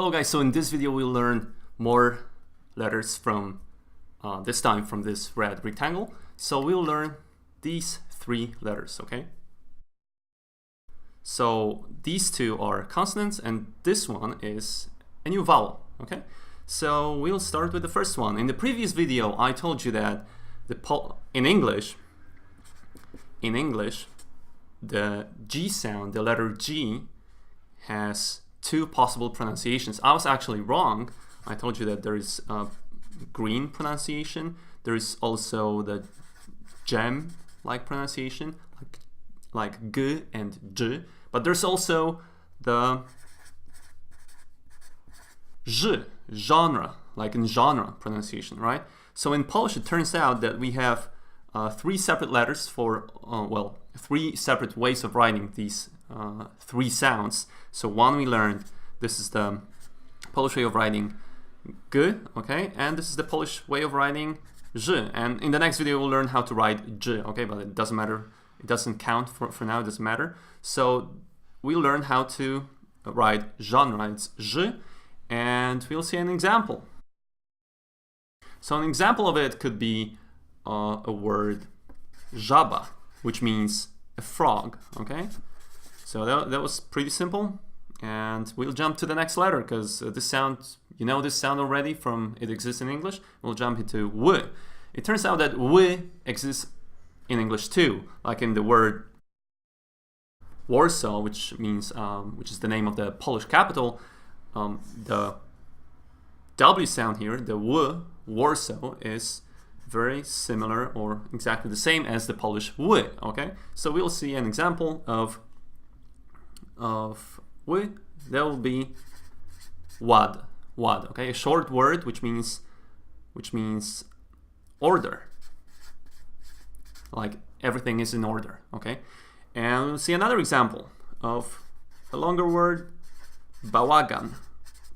Hello guys, so in this video we'll learn more letters from this time from this red rectangle. So we'll learn these three letters, okay? So these two are consonants and this one is a new vowel, okay? So we'll start with the first one. In the previous video I told you that in English the G sound, the letter G, has two possible pronunciations. I was actually wrong. I told you that there is a green pronunciation. There is also the gem-like pronunciation, like G and J. But there's also the Ż, genre, like in genre pronunciation, right? So in Polish, it turns out that we have three separate letters for, three separate ways of writing these three sounds. So one we learned, this is the Polish way of writing G, okay? And this is the Polish way of writing Ż. And in the next video, we'll learn how to write J, okay? But it doesn't matter. It doesn't count for now. It doesn't matter. So we'll learn how to write genre. It's Ż. And we'll see an example. So an example of it could be a word żaba, which means a frog, okay? So that was pretty simple, and we'll jump to the next letter because this sound, you know this sound already from it exists in English. We'll jump into W. It turns out that W exists in English too, like in the word Warsaw, which means which is the name of the Polish capital. The W sound here, the W, Warsaw, is very similar or exactly the same as the Polish W, okay? So we'll see an example of W. There will be ład, okay? A short word which means order. Like everything is in order, okay? And we'll see another example of a longer word, bałagan.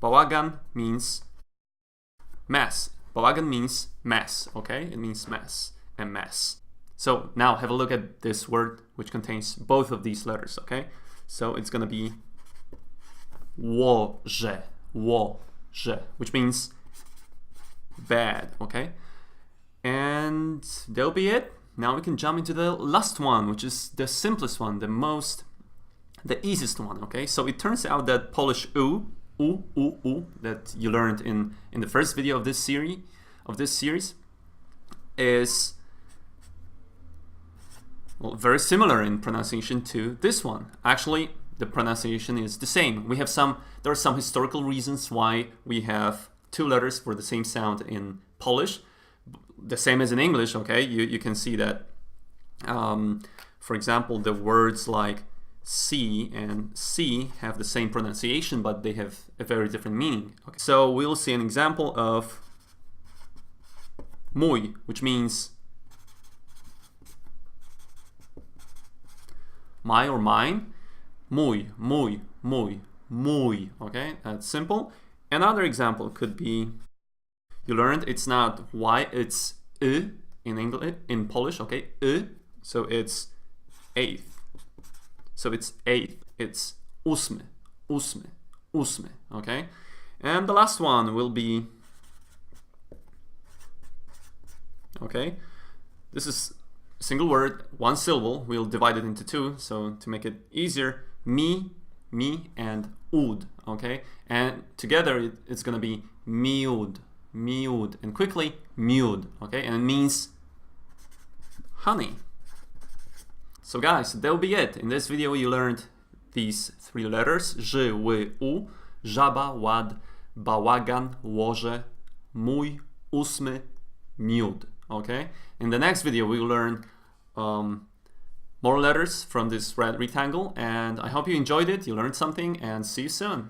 Bałagan means mess. Bałagan means mess, okay? It means mess and mess. So now have a look at this word which contains both of these letters, okay? So it's gonna be łoże, which means bad, okay? And that'll be it. Now we can jump into the last one, which is the simplest one, the easiest one, okay? So it turns out that Polish U that you learned in the first video of this series is very similar in pronunciation to this one. Actually, the pronunciation is the same. There are some historical reasons why we have two letters for the same sound in Polish, the same as in English, okay? You can see that, for example, the words like C and C have the same pronunciation, but they have a very different meaning. Okay. So we'll see an example of mój, which means my or mine. Mój, okay? That's simple. Another example could be, you learned it's not Y, it's Y in English, in Polish, okay? Y, so it's eighth. So it's eighth, it's ósmy, okay? And the last one will be, okay? This is a single word, one syllable. We'll divide it into two, so to make it easier, me, and ud, okay? And together it's gonna be miód, and quickly, miód, okay? And it means honey. So guys, that'll be it. In this video you learned these three letters, Ż, W, U, żaba, ład, bałagan, łoże, mój, ósmy, miód, okay? In the next video we'll learn more letters from this red rectangle, and I hope you enjoyed it, you learned something, and see you soon.